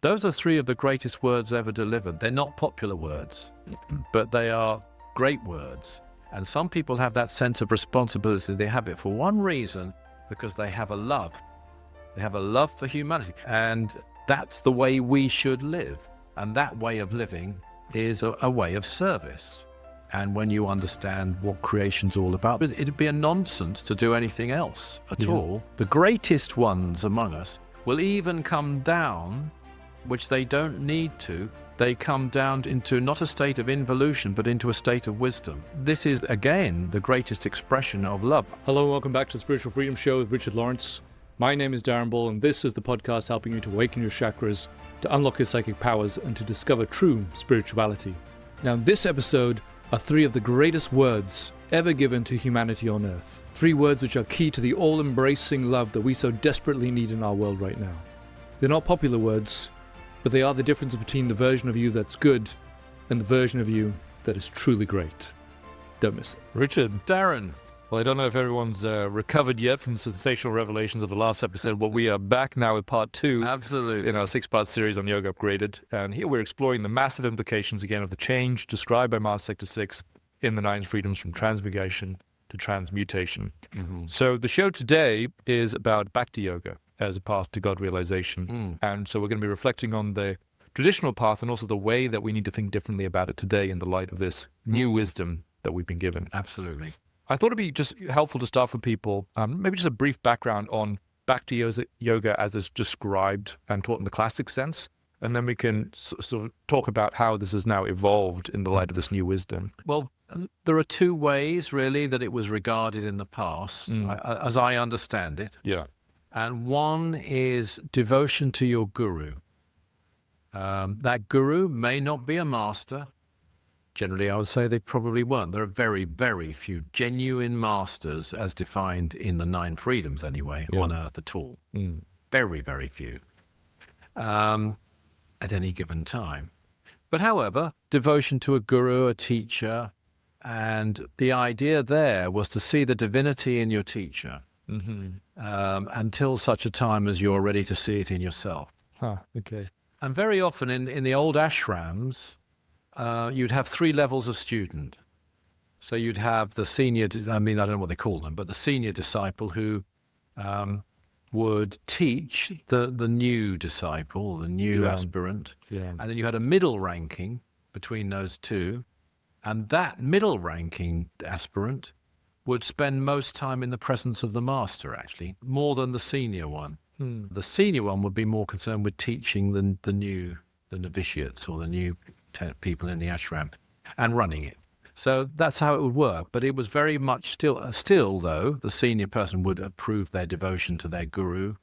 Those are three of the greatest words ever delivered. They're not popular words, but they are great words. And some people have that sense of responsibility. They have it for one reason, because they have a love. They have a love for humanity. And that's the way we should live. And that way of living is a way of service. And when you understand what creation's all about, it'd be a nonsense to do anything else at all. The greatest ones among us will even come down, which they don't need to. They come down into not a state of involution, but into a state of wisdom. This is, again, the greatest expression of love. Hello and welcome back to the Spiritual Freedom Show with Richard Lawrence. My name is Darren Ball, and this is the podcast helping you to awaken your chakras, to unlock your psychic powers, and to discover true spirituality. Now, in this episode are three of the greatest words ever given to humanity on Earth. Three words which are key to the all-embracing love that we so desperately need in our world right now. They're not popular words, but they are the difference between the version of you that's good and the version of you that is truly great. Don't miss it. Richard. Darren. Well, I don't know if everyone's recovered yet from the sensational revelations of the last episode, but we are back now with part 2. Absolutely. In our 6-part series on Yoga Upgraded. And here we're exploring the massive implications, again, of the change described by Master Sector 6 in the 9 freedoms from transmigration to transmutation. Mm-hmm. So the show today is about Bhakti Yoga as a path to God realization. And so we're going to be reflecting on the traditional path and also the way that we need to think differently about it today in the light of this new wisdom that we've been given. Absolutely. I thought it'd be just helpful to start for people, maybe just a brief background on Bhakti Yoga as it's described and taught in the classic sense, and then we can sort of talk about how this has now evolved in the light of this new wisdom. Well, there are two ways, really, that it was regarded in the past, as I understand it. Yeah. And one is devotion to your guru. That guru may not be a master. Generally, I would say they probably weren't. There are very, very few genuine masters, as defined in the 9 freedoms anyway, on Earth at all. Very, very few at any given time. But however, devotion to a guru, a teacher, and the idea there was to see the divinity in your teacher until such a time as you're ready to see it in yourself. Okay. And very often in the old ashrams, you'd have 3 levels of student. So you'd have the senior, I don't know what they call them, but the senior disciple who would teach the new disciple, the new aspirant. Yeah. And then you had a middle ranking between those two. And that middle ranking aspirant would spend most time in the presence of the master, actually, more than the senior one. The senior one would be more concerned with teaching the novitiates or the new people in the ashram and running it. So that's how it would work. But it was very much still though, the senior person would approve their devotion to their guru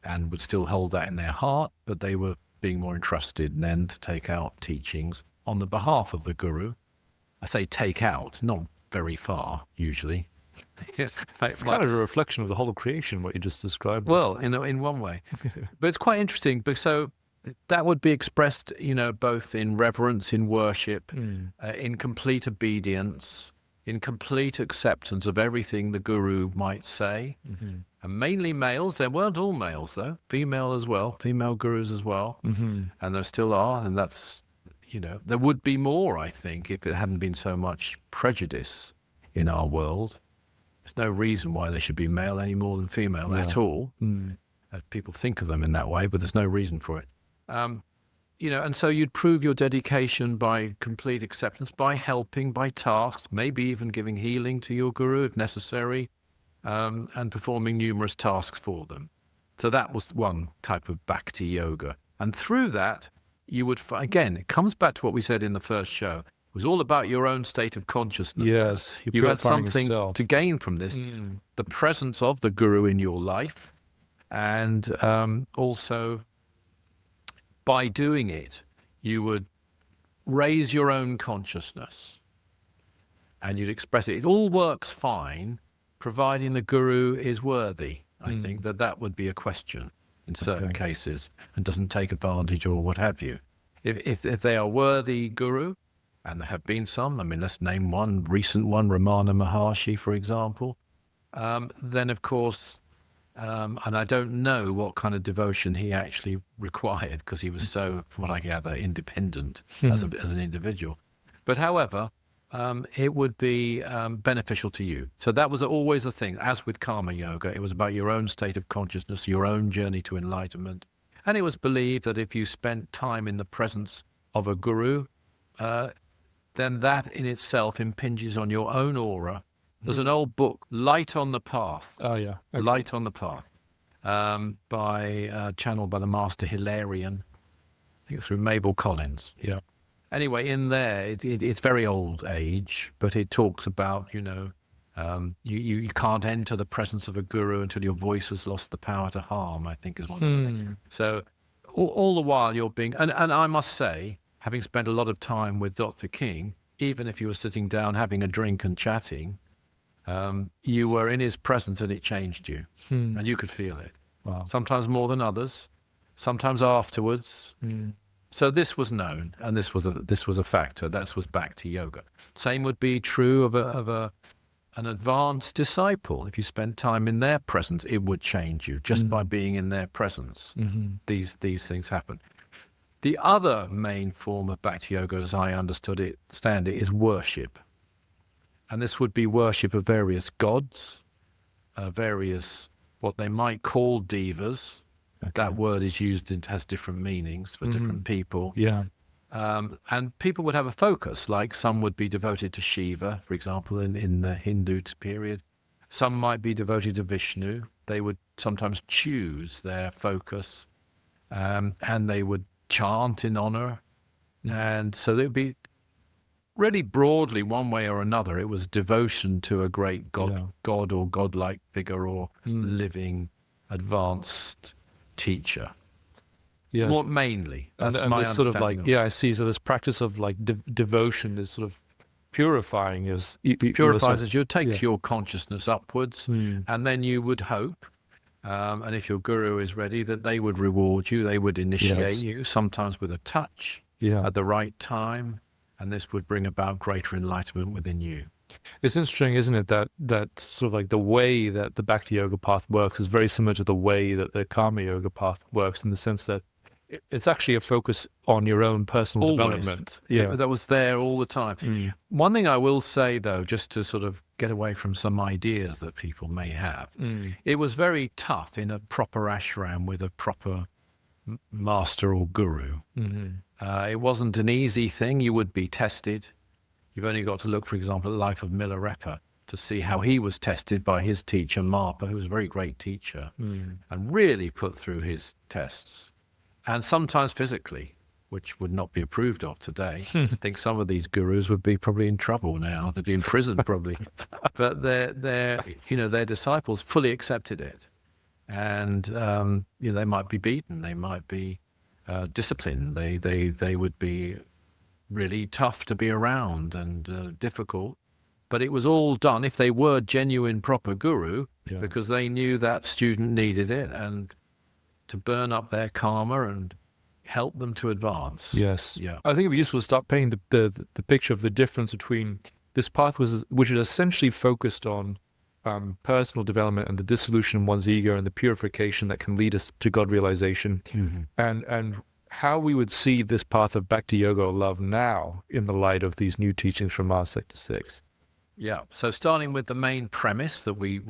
and would still hold that in their heart, but they were being more entrusted then to take out teachings on the behalf of the guru. I say take out, not very far, usually. It's kind of a reflection of the whole of creation, what you just described. Well, in one way. But it's quite interesting, because so that would be expressed, both in reverence, in worship, in complete obedience, in complete acceptance of everything the guru might say. And mainly males. There weren't all males, though. Female as well, female gurus as well. And there still are, and that's, there would be more, I think, if it hadn't been so much prejudice in our world. There's no reason why they should be male any more than female at all. People think of them in that way, but there's no reason for it. And so you'd prove your dedication by complete acceptance, by helping, by tasks, maybe even giving healing to your guru if necessary, and performing numerous tasks for them. So that was one type of Bhakti Yoga. And through that, you would, again, it comes back to what we said in the first show. It was all about your own state of consciousness. Yes. You had something to gain from this, the presence of the guru in your life, and also by doing it, you would raise your own consciousness and you'd express it. It all works fine, providing the guru is worthy. I think that would be a question in certain cases and doesn't take advantage or what have you. If they are worthy guru, and there have been some, let's name one, recent one, Ramana Maharshi, for example, then of course And I don't know what kind of devotion he actually required, because he was so, from what I gather, independent as an individual. But however, it would be beneficial to you. So that was always the thing. As with Karma Yoga, it was about your own state of consciousness, your own journey to enlightenment. And it was believed that if you spent time in the presence of a guru, then that in itself impinges on your own aura. There's an old book, Light on the Path. Oh, yeah. Okay. Light on the Path, channeled by the Master Hilarion, I think through Mabel Collins. Yeah. Anyway, in there, it's very old age, but it talks about, you can't enter the presence of a guru until your voice has lost the power to harm, I think is one of the things. So all the while you're being, and I must say, having spent a lot of time with Dr. King, even if you were sitting down having a drink and chatting, you were in his presence and it changed you, and you could feel it. Wow. Sometimes more than others, sometimes afterwards. So this was known, and this was a factor. That was Bhakti Yoga. Same would be true of an advanced disciple. If you spent time in their presence, it would change you just by being in their presence. These things happen. The other main form of Bhakti Yoga, as I understood it, is worship. And this would be worship of various gods, various what they might call devas. Okay. That word is used, it has different meanings for different people. Yeah. And people would have a focus, like some would be devoted to Shiva, for example, in the Hindu period. Some might be devoted to Vishnu. They would sometimes choose their focus, and they would chant in honor. And so there would be, really broadly, one way or another, it was devotion to a great god, god or godlike figure, or living, advanced teacher. Yes. More mainly. That's and my this sort of understanding. I see. So this practice of like devotion is sort of purifying as Purifies as you take your consciousness upwards, and then you would hope, and if your guru is ready, that they would reward you, they would initiate you, sometimes with a touch at the right time, and this would bring about greater enlightenment within you. It's interesting, isn't it, that sort of like the way that the Bhakti Yoga path works is very similar to the way that the Karma Yoga path works, in the sense that it's actually a focus on your own personal development. Yeah, that was there all the time. One thing I will say, though, just to sort of get away from some ideas that people may have, it was very tough in a proper ashram with a proper master or guru. It wasn't an easy thing. You would be tested. You've only got to look, for example, at the life of Milarepa to see how he was tested by his teacher, Marpa, who was a very great teacher, and really put through his tests. And sometimes physically, which would not be approved of today. I think some of these gurus would be probably in trouble now. They'd be in prison probably. But their disciples fully accepted it. And they might be beaten. They might be disciplined. They would be really tough to be around and difficult. But it was all done, if they were genuine, proper guru, because they knew that student needed it, and to burn up their karma and help them to advance. Yes. Yeah. I think it'd be useful to start painting the picture of the difference between this path, which is essentially focused on personal development and the dissolution of one's ego and the purification that can lead us to God realization, and how we would see this path of Bhakti Yoga or love now in the light of these new teachings from Master Sector 6. Yeah. So starting with the main premise that we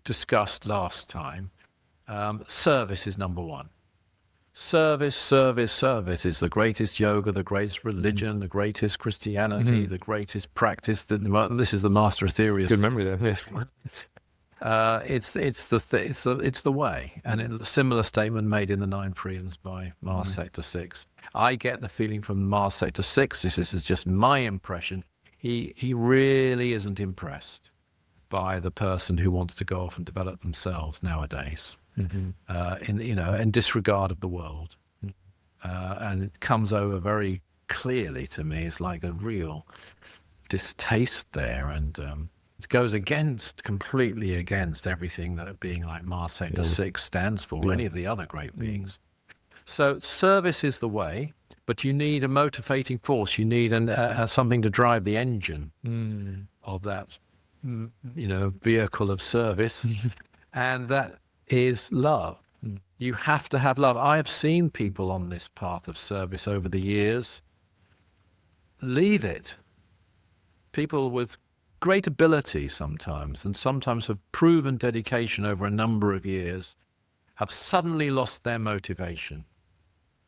discussed last time, service is number one. Service is the greatest yoga, the greatest religion, the greatest Christianity, the greatest practice. This is the Master Aetherius. Good memory there. It's the way, and a similar statement made in the Nine Freedoms by Master Sector 6. I get the feeling from Master Sector 6, this is just my impression, he really isn't impressed by the person who wants to go off and develop themselves nowadays, in disregard of the world. And it comes over very clearly to me. It's like a real distaste there, and it goes completely against everything that being like Master Sector 6 stands for, or any of the other great beings. So service is the way, but you need a motivating force. You need something to drive the engine of that, vehicle of service. And that is love. You have to have love. I have seen people on this path of service over the years leave it. People with great ability sometimes, and sometimes have proven dedication over a number of years, have suddenly lost their motivation,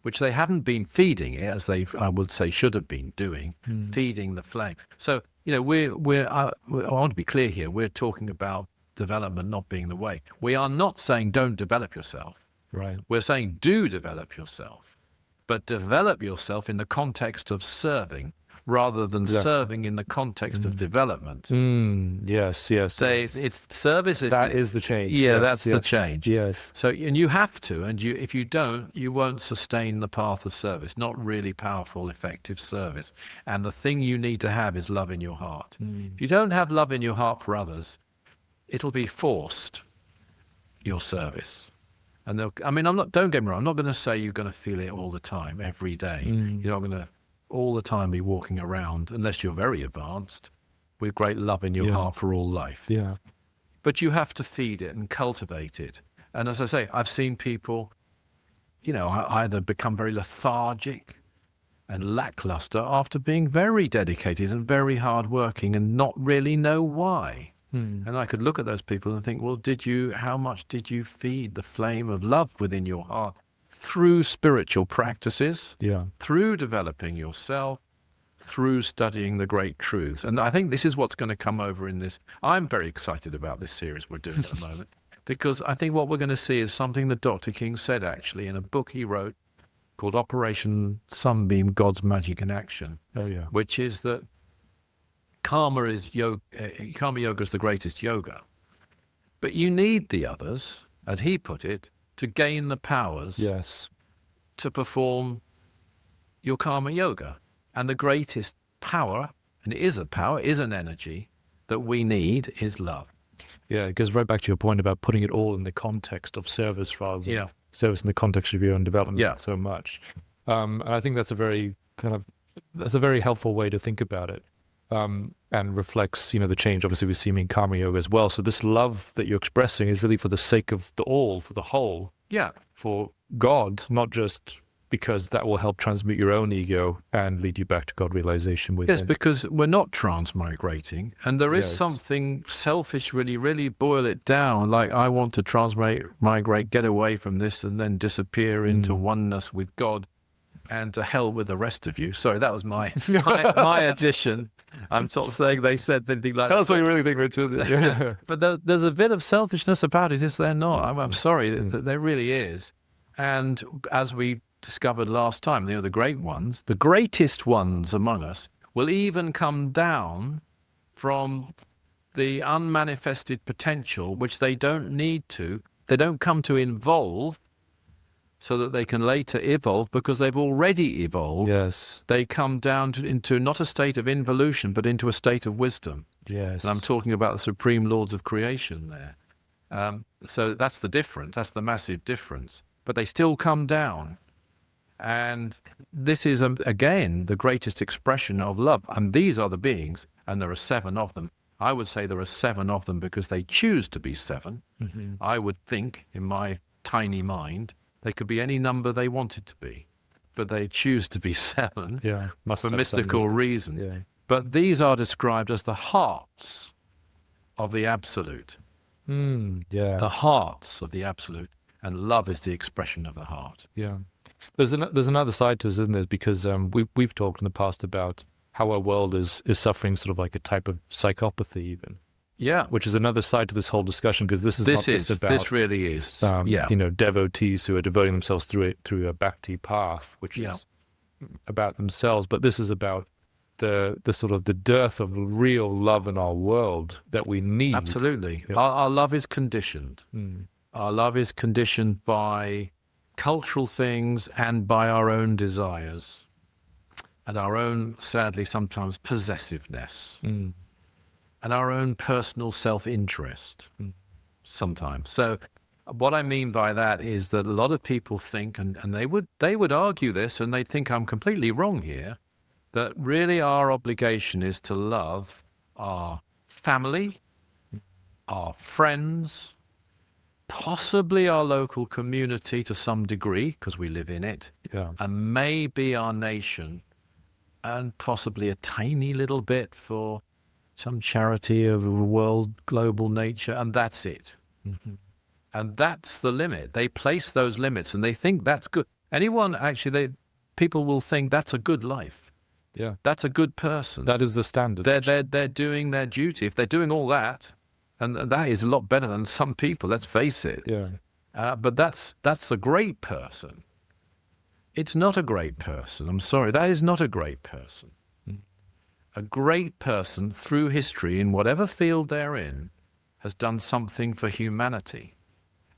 which they haven't been feeding it, as they, I would say, should have been doing, feeding the flame. So, I want to be clear here, we're talking about development not being the way. We are not saying don't develop yourself. Right. We're saying do develop yourself, but develop yourself in the context of serving rather than serving in the context of development. Yes. So it's service. That is the change. Yeah, Yes, that's the yes. change. Yes. So, and you have to, and if you don't, you won't sustain the path of service, not really powerful, effective service. And the thing you need to have is love in your heart. If you don't have love in your heart for others, it'll be forced, your service. And don't get me wrong, I'm not going to say you're going to feel it all the time, every day. You're not going to all the time be walking around, unless you're very advanced, with great love in your heart for all life. Yeah. But you have to feed it and cultivate it. And as I say, I've seen people, either become very lethargic and lackluster after being very dedicated and very hardworking and not really know why. And I could look at those people and think, well, how much did you feed the flame of love within your heart through spiritual practices, through developing yourself, through studying the great truths? And I think this is what's going to come over in this. I'm very excited about this series we're doing at the moment, because I think what we're going to see is something that Dr. King said actually in a book he wrote called Operation Sunbeam, God's Magic in Action, which is that Karma yoga is the greatest yoga, but you need the others, as he put it, to gain the powers to perform your karma yoga. And the greatest power, and it is a power, is an energy that we need, is love. Yeah, it goes right back to your point about putting it all in the context of service rather than service in the context of your own development so much. And I think that's a very helpful way to think about it. And reflects, the change obviously we see in karma yoga as well. So this love that you're expressing is really for the sake of the all, for the whole. Yeah. For God, not just because that will help transmute your own ego and lead you back to God realization within. Yes, because we're not transmigrating, and there is something selfish, really boil it down, like I want to transmigrate, get away from this, and then disappear into oneness with God. And to hell with the rest of you. Sorry, that was my addition. I'm sort of saying they said anything like that. Tell us what you really think, Richard. But there's a bit of selfishness about it, is there not? I'm sorry, there really is. And as we discovered last time, the great ones, the greatest ones among us, will even come down from the unmanifested potential, which they don't need to. They don't come to involve so that they can later evolve, because they've already evolved. Yes. They come down into not a state of involution, but into a state of wisdom. Yes. And I'm talking about the supreme lords of creation there. So that's the difference. That's the massive difference. But they still come down. And this is, again, the greatest expression of love. And these are the beings, and there are 7 of them. I would say there are 7 of them because they choose to be 7. I would think, in my tiny mind, they could be any number they wanted to be, but they choose to be 7 for mystical reasons. Yeah. But these are described as the hearts of the Absolute. The hearts of the Absolute, and love is the expression of the heart. Yeah. There's another side to us, isn't there? Because we've talked in the past about how our world is suffering sort of like a type of psychopathy even. Yeah. Which is another side to this whole discussion, because this really is devotees who are devoting themselves through a bhakti path, which is about themselves, but this is about the sort of the dearth of real love in our world that we need. Absolutely. Yep. Our love is conditioned. Our love is conditioned by cultural things and by our own desires and our own, sadly, sometimes possessiveness. And our own personal self-interest sometimes. So what I mean by that is that a lot of people think, and they would argue this, and they think I'm completely wrong here, that really our obligation is to love our family, our friends, possibly our local community to some degree, because we live in it, and maybe our nation, and possibly a tiny little bit for some charity of a world global nature, and that's it. And that's the limit. They place those limits and they think that's good. Anyone, actually, people will think that's a good life. Yeah. That's a good person. That is the standard. They're doing their duty. If they're doing all that, and that is a lot better than some people, let's face it. Yeah. But that's a great person. It's not a great person. I'm sorry. That is not a great person. A great person through history, in whatever field they're in, has done something for humanity.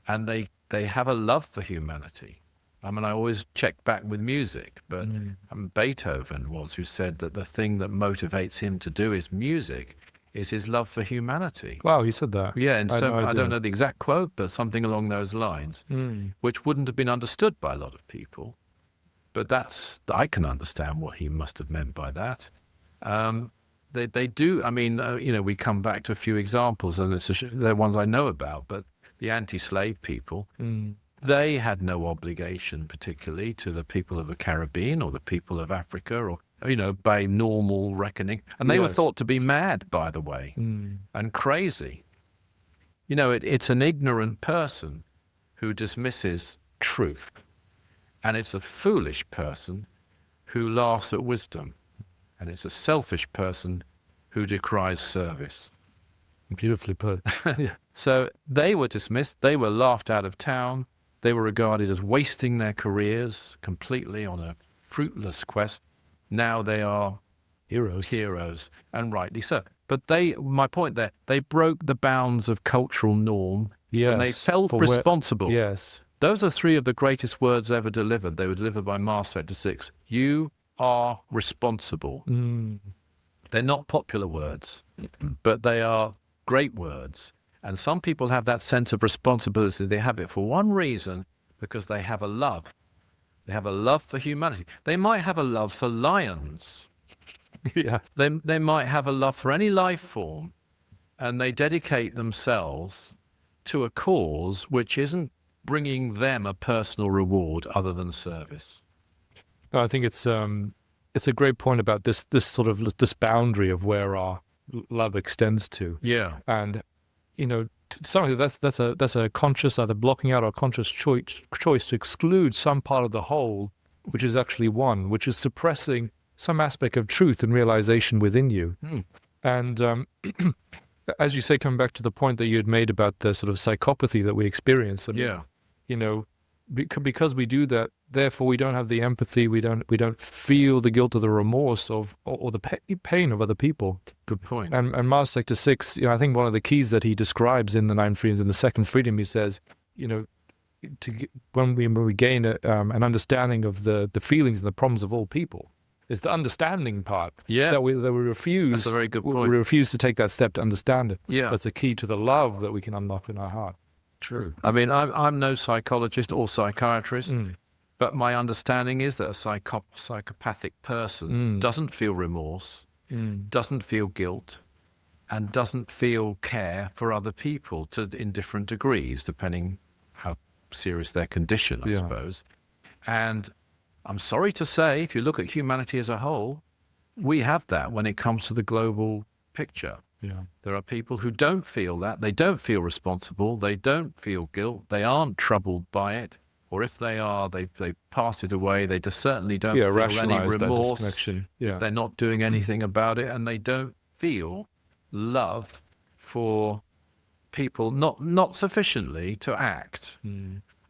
And they have a love for humanity. I mean, I always check back with music, but Beethoven was who said that the thing that motivates him to do his music is his love for humanity. Wow, he said that. Yeah, and so I don't know the exact quote, but something along those lines, which wouldn't have been understood by a lot of people. But I can understand what he must have meant by that. They do. I mean, we come back to a few examples, and they're ones I know about. But the anti-slave people, they had no obligation, particularly to the people of the Caribbean or the people of Africa, or by normal reckoning, and they were thought to be mad, by the way, and crazy. It's an ignorant person who dismisses truth, and it's a foolish person who laughs at wisdom. And it's a selfish person who decries service. Beautifully put. So they were dismissed. They were laughed out of town. They were regarded as wasting their careers completely on a fruitless quest. Now they are heroes, and rightly so. But my point there, they broke the bounds of cultural norm. Yes. And they felt responsible. Yes. Those are three of the greatest words ever delivered. They were delivered by Master Aetherius. You are responsible. They're not popular words, but they are great words. And some people have that sense of responsibility. They have it for one reason, because they have a love. They have a love for humanity. They might have a love for lions. Yeah. They might have a love for any life form, and they dedicate themselves to a cause which isn't bringing them a personal reward other than service. I think it's a great point about this sort of this boundary of where our love extends to. Yeah. And something that's a conscious, either blocking out or conscious choice to exclude some part of the whole, which is actually one, which is suppressing some aspect of truth and realization within you. And as you say, coming back to the point that you had made about the sort of psychopathy that we experience. I mean, because we do that, therefore we don't have the empathy, we don't feel the guilt or the remorse or the pain of other people. Good point. And Master Sector 6, I think one of the keys that he describes in the 9 freedoms, in the second freedom, he says, when we gain an understanding of the feelings and the problems of all people, is the understanding part. Yeah. That we refuse. That's a very good point. We refuse to take that step to understand it. Yeah. That's a key to the love that we can unlock in our heart. True. I mean, I'm no psychologist or psychiatrist, but my understanding is that a psychopathic person doesn't feel remorse, doesn't feel guilt, and doesn't feel care for other people in different degrees, depending how serious their condition, I suppose. And I'm sorry to say, if you look at humanity as a whole, we have that when it comes to the global picture. Yeah. There are people who don't feel that. They don't feel responsible. They don't feel guilt. They aren't troubled by it. Or if they are, they pass it away. They just certainly don't feel any remorse. They're not doing anything about it. And they don't feel love for people, not sufficiently to act.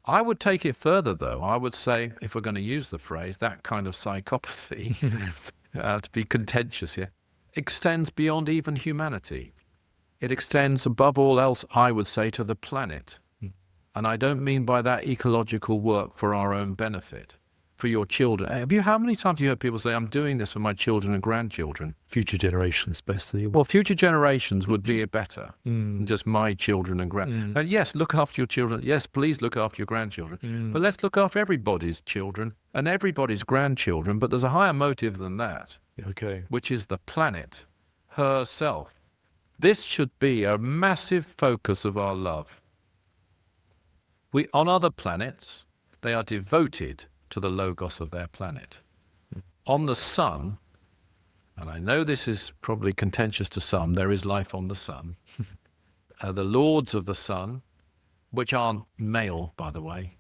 I would take it further, though. I would say, if we're going to use the phrase, that kind of psychopathy, to be contentious here, extends beyond even humanity. It extends above all else, I would say, to the planet. And I don't mean by that ecological work for our own benefit, for your children. How many times have you heard people say, I'm doing this for my children and grandchildren? Future generations, basically. Well, future generations would be better than just my children and grandchildren. And yes, look after your children. Yes, please look after your grandchildren. But let's look after everybody's children and everybody's grandchildren. But there's a higher motive than that. Okay. Which is the planet herself. This should be a massive focus of our love. On other planets, they are devoted to the logos of their planet. On the sun, and I know this is probably contentious to some, there is life on the sun. The lords of the sun, which aren't male, by the way,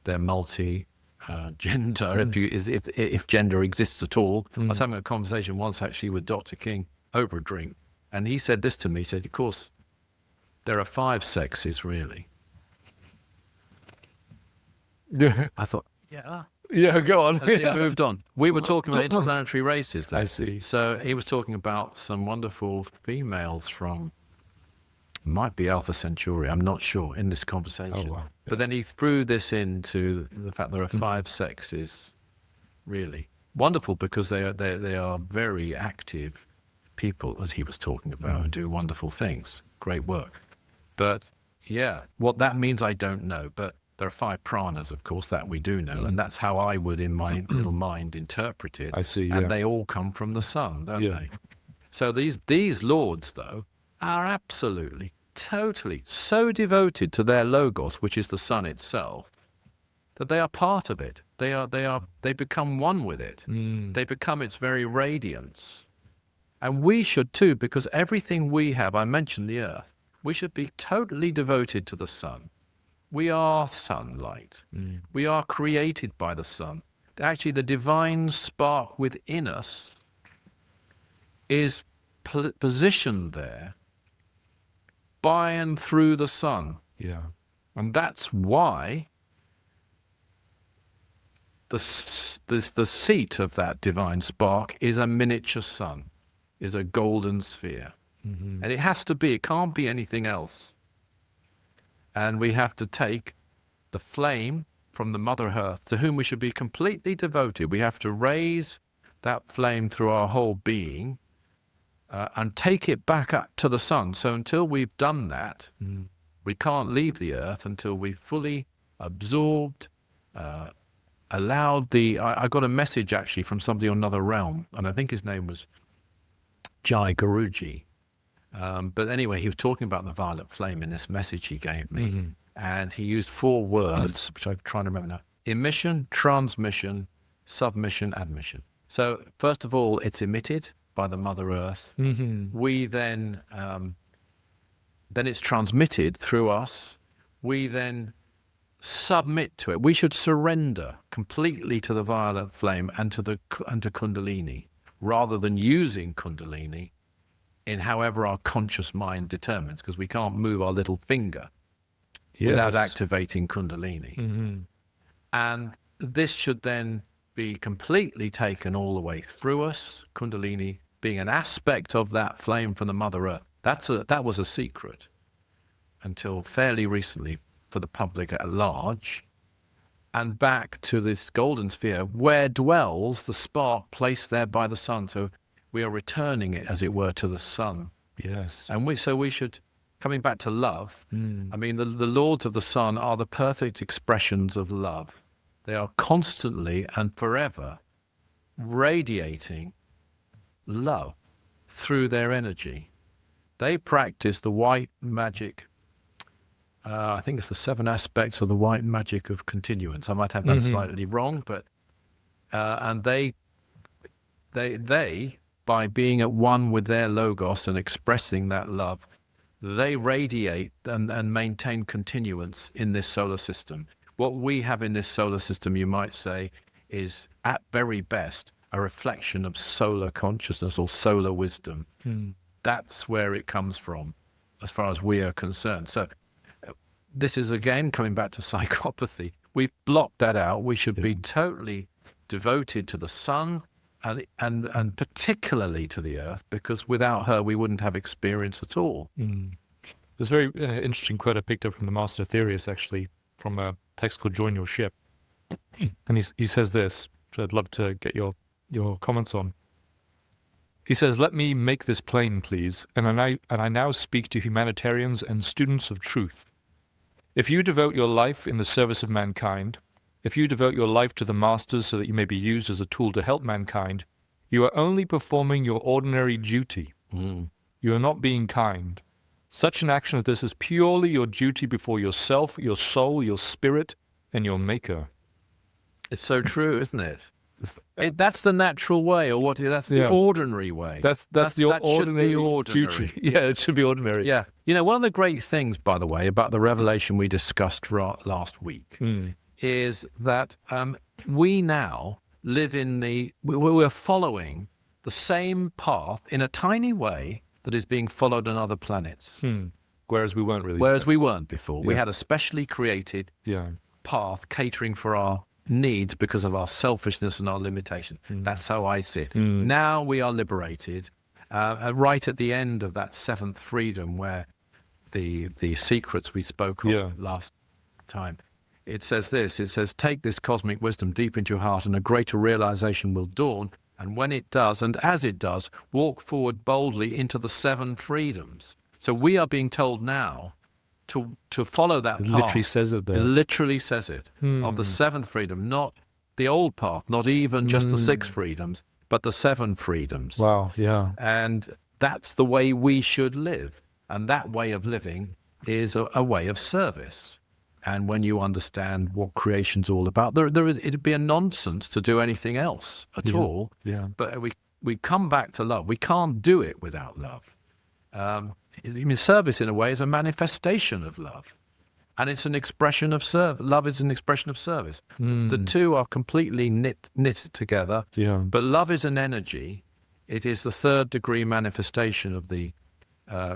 they're multi-gender, if gender exists at all. I was having a conversation once actually with Dr. King over a drink, and he said this to me. He said, of course, there are 5 sexes, really. Yeah. I thought, yeah. Yeah, go on. And it moved on. We were talking about interplanetary races there. I see. So he was talking about some wonderful females from, might be Alpha Centauri, I'm not sure, in this conversation. Oh, wow. But then he threw this into the fact there are 5 sexes, really. Wonderful, because they are very active people, as he was talking about, and do wonderful things. Great work. But, yeah, what that means I don't know. But there are 5 pranas, of course, that we do know, and that's how I would, in my little mind, interpret it. I see, yeah. And they all come from the sun, don't they? So these lords, though, are absolutely, totally so devoted to their logos, which is the sun itself, that they are part of it. They become one with it. They become its very radiance. And we should too, because everything we have, I mentioned the earth, we should be totally devoted to the sun. We are sunlight. We are created by the sun. Actually, the divine spark within us is positioned there by and through the sun. Yeah. And that's why the seat of that divine spark is a miniature sun, is a golden sphere. And it has to be. It can't be anything else. And we have to take the flame from the Mother Earth, to whom we should be completely devoted. We have to raise that flame through our whole being and take it back up to the sun. So until we've done that, we can't leave the earth until we've fully absorbed, allowed I got a message actually from somebody on another realm, and I think his name was Jai Guruji. But anyway, he was talking about the violet flame in this message he gave me. And he used 4 words, which I'm trying to remember now. Emission, transmission, submission, admission. So first of all, it's emitted by the Mother Earth. We then it's transmitted through us. We then submit to it. We should surrender completely to the violet flame and to Kundalini, rather than using Kundalini in however our conscious mind determines, because we can't move our little finger without activating Kundalini. And this should then be completely taken all the way through us, Kundalini being an aspect of that flame from the Mother Earth. That was a secret until fairly recently for the public at large, and back to this golden sphere where dwells the spark placed there by the sun. So we are returning it, as it were, to the sun. Yes. And we should, coming back to love, I mean, the lords of the sun are the perfect expressions of love. They are constantly and forever radiating love through their energy. They practice the white magic. I think it's the 7 aspects of the white magic of continuance. I might have that slightly wrong, but and they by being at one with their logos and expressing that love, they radiate and maintain continuance in this solar system. What we have in this solar system, you might say, is at very best a reflection of solar consciousness or solar wisdom. That's where it comes from, as far as we are concerned. So this is, again, coming back to psychopathy. We've blocked that out. We should be totally devoted to the sun and particularly to the earth, because without her, we wouldn't have experience at all. There's a very interesting quote I picked up from the Master Aetherius, actually, from a text called Join Your Ship. And he says this, which I'd love to get your comments on. He says, "Let me make this plain, please, and I now speak to humanitarians and students of truth. If you devote your life in the service of mankind, if you devote your life to the masters so that you may be used as a tool to help mankind, you are only performing your ordinary duty. You are not being kind. Such an action as this is purely your duty before yourself, your soul, your spirit, and your maker. It's so true, isn't it? That's the natural way, or that's the ordinary way. That's the ordinary ordinary duty. Yeah, it should be ordinary. Yeah. One of the great things, by the way, about the revelation we discussed last week is that we now live we're following the same path in a tiny way that is being followed on other planets. Whereas we weren't really. Whereas we weren't before. Yeah. We had a specially created path catering for our needs because of our selfishness and our limitation. That's how I see it. Now we are liberated, right at the end of that seventh freedom, where the secrets we spoke of last time. It says this, it says, take this cosmic wisdom deep into your heart and a greater realization will dawn. And when it does, and as it does, walk forward boldly into the seven freedoms. So we are being told now to follow that path. It literally says it there. It literally says it. Of the seventh freedom, not the old path, not even just the six freedoms, but the seven freedoms. Wow, yeah. And that's the way we should live. And that way of living is a way of service. And when you understand what creation's all about, it'd be a nonsense to do anything else at all. Yeah. But we come back to love. We can't do it without love. Service in a way is a manifestation of love, and it's an expression of service. Love is an expression of service. The two are completely knit together. Yeah. But love is an energy. It is the third degree manifestation of the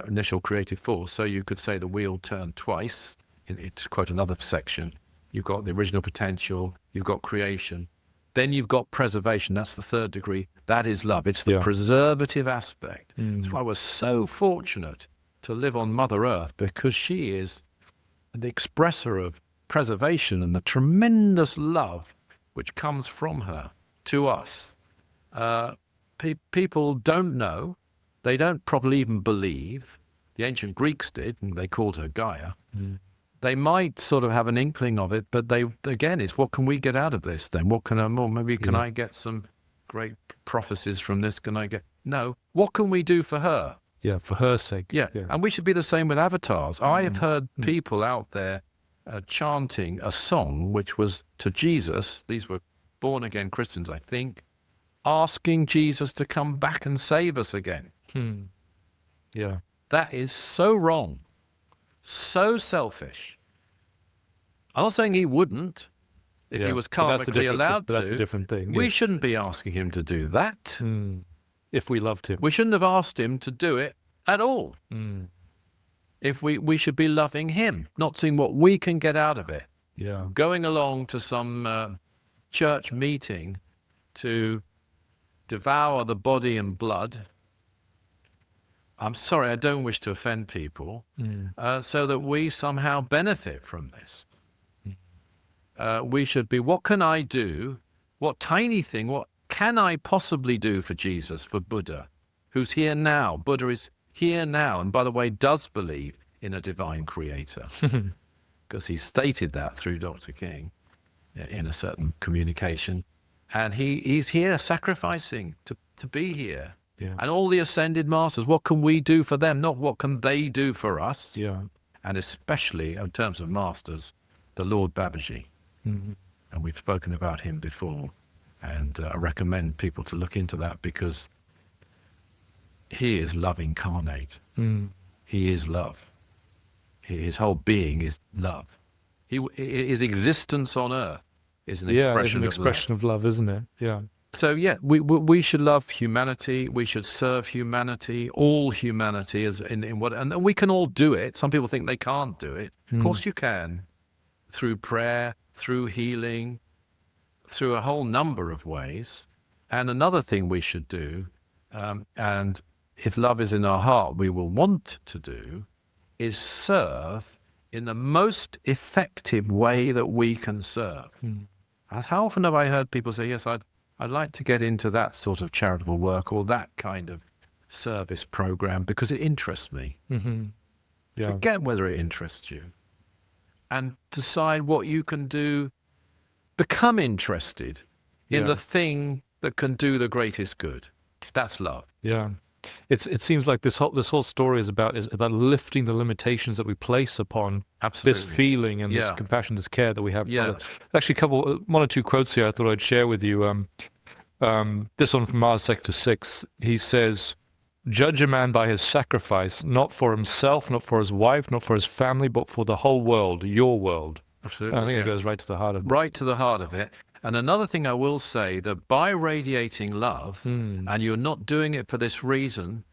initial creative force. So you could say the wheel turned twice. To quote another section, you've got the original potential, you've got creation, then you've got preservation. That's the third degree. That is love. It's the preservative aspect. That's why we're so fortunate to live on Mother Earth, because she is the expresser of preservation and the tremendous love which comes from her to us. People don't know. They don't probably even believe. The ancient Greeks did, and they called her Gaia. They might sort of have an inkling of it, but it's what can we get out of this then? What can I get some great prophecies from this? No. What can we do for her? Yeah, for her sake. Yeah. And we should be the same with avatars. I have heard people out there chanting a song which was to Jesus. These were born again Christians, I think, asking Jesus to come back and save us again. Yeah. That is so wrong. So selfish. I'm not saying he wouldn't if he was karmically allowed to. That's a different thing. We shouldn't be asking him to do that. If we loved him. We shouldn't have asked him to do it at all. If we should be loving him, not seeing what we can get out of it. Yeah. Going along to some church meeting to devour the body and blood. I'm sorry, I don't wish to offend people, so that we somehow benefit from this. We should be, what can I do? What tiny thing, what can I possibly do for Jesus, for Buddha, who's here now? Buddha is here now, and by the way, does believe in a divine creator, because he stated that through Dr. King in a certain communication. And he's here sacrificing to be here. Yeah. And all the ascended masters, what can we do for them? Not what can they do for us? Yeah. And especially in terms of masters, the Lord Babaji. And we've spoken about him before. And I recommend people to look into that, because he is love incarnate. He is love. His whole being is love. His existence on earth is an expression of love, isn't it? Yeah. So we should love humanity. We should serve humanity, all humanity, and we can all do it. Some people think they can't do it. Of course you can, through prayer, through healing, through a whole number of ways. And another thing we should do, and if love is in our heart, we will want to do, is serve in the most effective way that we can serve. How often have I heard people say, yes, I'd like to get into that sort of charitable work or that kind of service program because it interests me. Yeah. Forget whether it interests you, and decide what you can do. Become interested in the thing that can do the greatest good. That's love. Yeah. It seems like this whole story is about lifting the limitations that we place upon this feeling and this compassion, this care that we have. Yeah. Actually, one or two quotes here I thought I'd share with you. This one from Master Aetherius 6. He says, "Judge a man by his sacrifice, not for himself, not for his wife, not for his family, but for the whole world, your world." Absolutely. I think it goes right to the heart of it. Right to the heart of it. And another thing I will say, that by radiating love, and you're not doing it for this reason,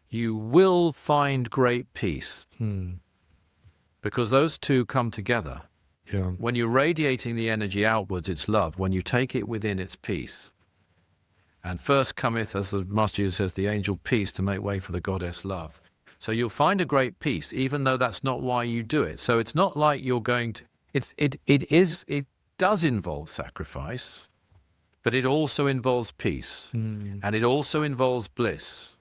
you will find great peace. Because those two come together. Yeah. When you're radiating the energy outwards, it's love. When you take it within, it's peace. And first cometh, as the Master Jesus says, the angel peace to make way for the goddess love. So you'll find a great peace, even though that's not why you do it. So it's not like you're going to... It does involve sacrifice, but it also involves peace, and it also involves bliss,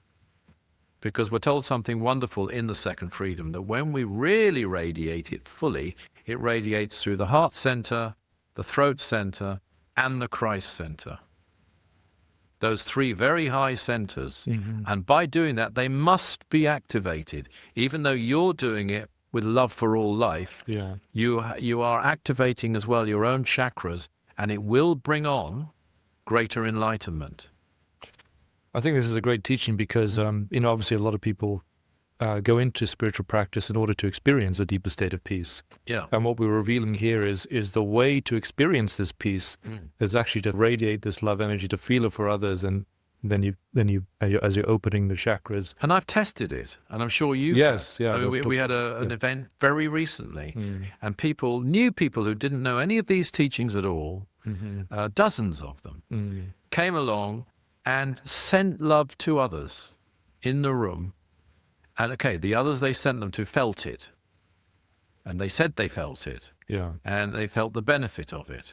because we're told something wonderful in the second freedom, that when we really radiate it fully, it radiates through the heart center, the throat center, and the Christ center. Those three very high centers. And by doing that, they must be activated, even though you're doing it with love for all life. You are activating as well your own chakras, and it will bring on greater enlightenment. I think this is a great teaching because, obviously a lot of people go into spiritual practice in order to experience a deeper state of peace. Yeah. And what we're revealing here is the way to experience this peace is actually to radiate this love energy, to feel it for others, and then you as you're opening the chakras. And I've tested it, and I'm sure you. Yes, have. yeah. I mean, we had an event very recently, and new people who didn't know any of these teachings at all, dozens of them, came along and sent love to others in the room. And the others they sent them to felt it, and they said they felt it, and they felt the benefit of it.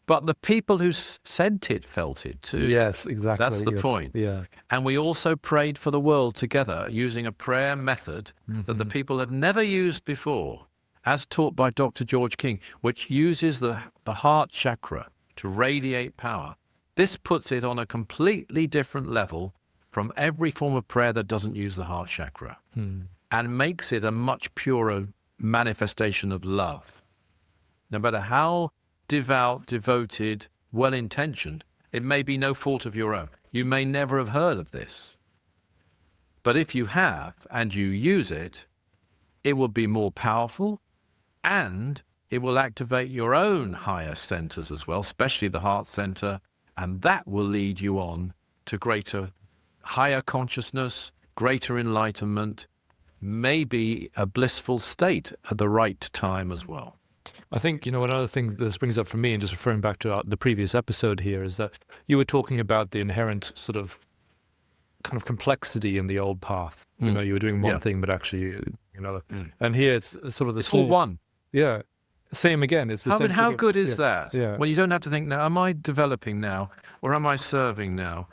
But the people who sent it felt it too. Yes, exactly. That's the point. Yeah. And we also prayed for the world together using a prayer method that the people had never used before, as taught by Dr. George King, which uses the heart chakra to radiate power. This puts it on a completely different level from every form of prayer that doesn't use the heart chakra, and makes it a much purer manifestation of love. No matter how devout, devoted, well-intentioned, it may be no fault of your own. You may never have heard of this. But if you have and you use it, it will be more powerful, and it will activate your own higher centers as well, especially the heart center, and that will lead you on to higher consciousness, greater enlightenment, maybe a blissful state at the right time as well. I think, another thing this brings up for me, and just referring back to the previous episode here, is that you were talking about the inherent sort of kind of complexity in the old path. You were doing one thing, but actually another. And here it's sort of the It's all one. Yeah. Same again. It's the same. How good is that? Yeah. When you don't have to think, now, am I developing now, or am I serving now?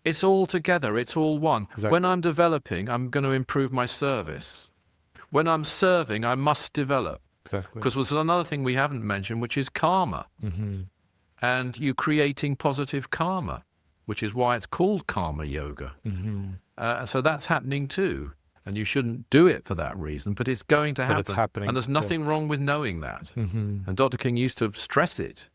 It's all together. It's all one. Exactly. When I'm developing, I'm going to improve my service. When I'm serving, I must develop. Exactly. Because there's another thing we haven't mentioned, which is karma. And you creating positive karma, which is why it's called karma yoga. So that's happening too. And you shouldn't do it for that reason, but it's going to happen. But it's happening. And there's nothing wrong with knowing that. And Dr. King used to stress it.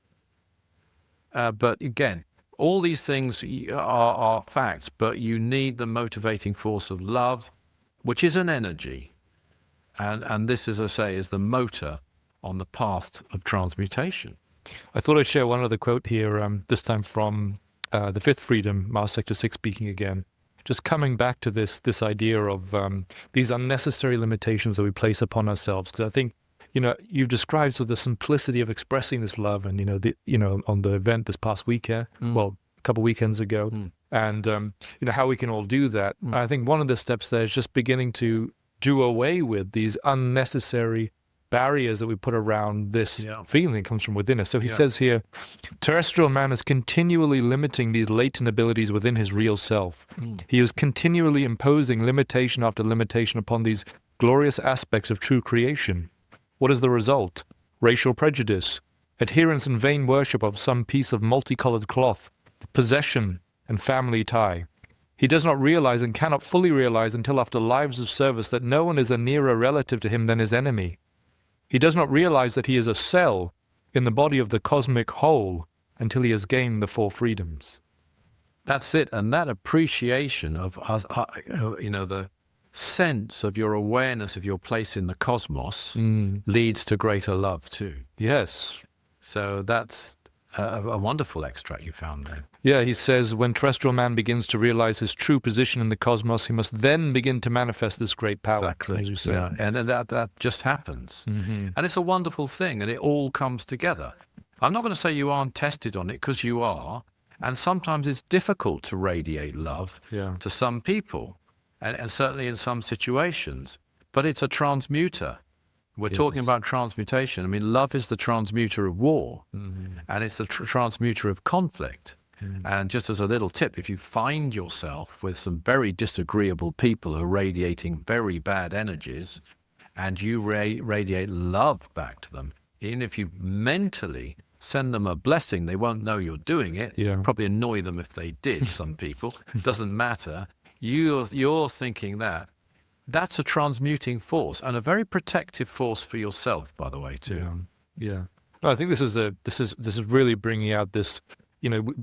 But again, all these things are facts, but you need the motivating force of love, which is an energy. And this, as I say, is the motor on the path of transmutation. I thought I'd share one other quote here, this time from the Fifth Freedom, Master Aetherius 6 speaking again. Just coming back to this idea of these unnecessary limitations that we place upon ourselves. Because I think, you've described sort of the simplicity of expressing this love, and on the event this past weekend, well, a couple of weekends ago, and how we can all do that. I think one of the steps there is just beginning to do away with these unnecessary barriers that we put around this feeling that comes from within us. So he says here, terrestrial man is continually limiting these latent abilities within his real self. He is continually imposing limitation after limitation upon these glorious aspects of true creation. What is the result? Racial prejudice, adherence and vain worship of some piece of multicolored cloth, possession and family tie. He does not realize and cannot fully realize until after lives of service that no one is a nearer relative to him than his enemy. He does not realize that he is a cell in the body of the cosmic whole until he has gained the four freedoms. That's it. And that appreciation of, the sense of your awareness of your place in the cosmos leads to greater love too. Yes. So that's a wonderful extract you found there. Yeah, he says, when terrestrial man begins to realize his true position in the cosmos, he must then begin to manifest this great power. Exactly. As you say. Yeah. And that just happens. And it's a wonderful thing, and it all comes together. I'm not going to say you aren't tested on it, because you are. And sometimes it's difficult to radiate love to some people, and certainly in some situations. But it's a transmuter. We're talking about transmutation. I mean, love is the transmuter of war, and it's the transmuter of conflict. And just as a little tip, if you find yourself with some very disagreeable people who are radiating very bad energies, and you radiate love back to them, even if you mentally send them a blessing, they won't know you're doing it. Probably annoy them if they did, some people. It doesn't matter. You're thinking that. That's a transmuting force, and a very protective force for yourself, by the way, too. Yeah. I think this is really bringing out this,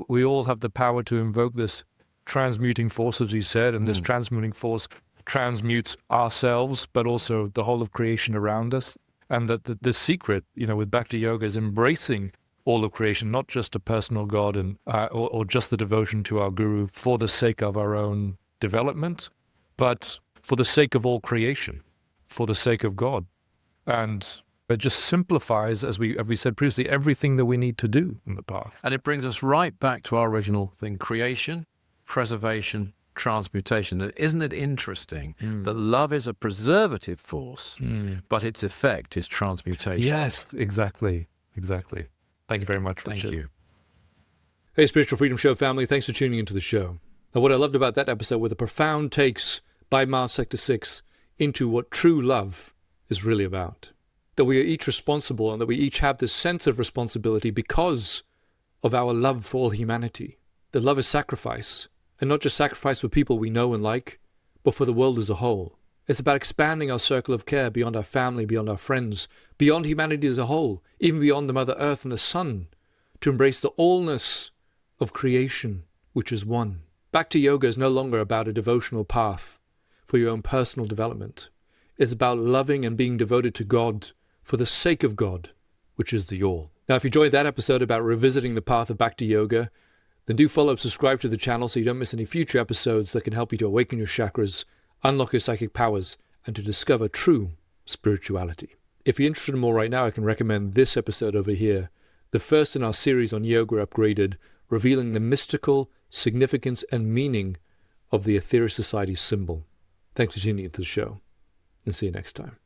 we all have the power to invoke this transmuting force, as you said, and this transmuting force transmutes ourselves, but also the whole of creation around us. And that the secret, with Bhakti Yoga is embracing all of creation, not just a personal God and or just the devotion to our guru for the sake of our own development, but for the sake of all creation, for the sake of God. And it just simplifies, as we said previously, everything that we need to do in the path. And it brings us right back to our original thing: creation, preservation, transmutation. Isn't it interesting that love is a preservative force, but its effect is transmutation? Yes, exactly. Thank you very much, Richard. Thank you. Hey, Spiritual Freedom Show family, thanks for tuning into the show. Now, what I loved about that episode were the profound takes by Mars Sector 6 into what true love is really about. That we are each responsible, and that we each have this sense of responsibility because of our love for all humanity. That love is sacrifice, and not just sacrifice for people we know and like, but for the world as a whole. It's about expanding our circle of care beyond our family, beyond our friends, beyond humanity as a whole, even beyond the Mother Earth and the Sun, to embrace the allness of creation, which is one. Bhakti Yoga is no longer about a devotional path for your own personal development. It's about loving and being devoted to God for the sake of God, which is the all. Now, if you enjoyed that episode about revisiting the path of Bhakti Yoga, then do follow and subscribe to the channel so you don't miss any future episodes that can help you to awaken your chakras, unlock your psychic powers, and to discover true spirituality. If you're interested in more right now, I can recommend this episode over here, the first in our series on Yoga Upgraded, revealing the mystical significance and meaning of the Aetherius Society symbol. Thanks for tuning into the show, and see you next time.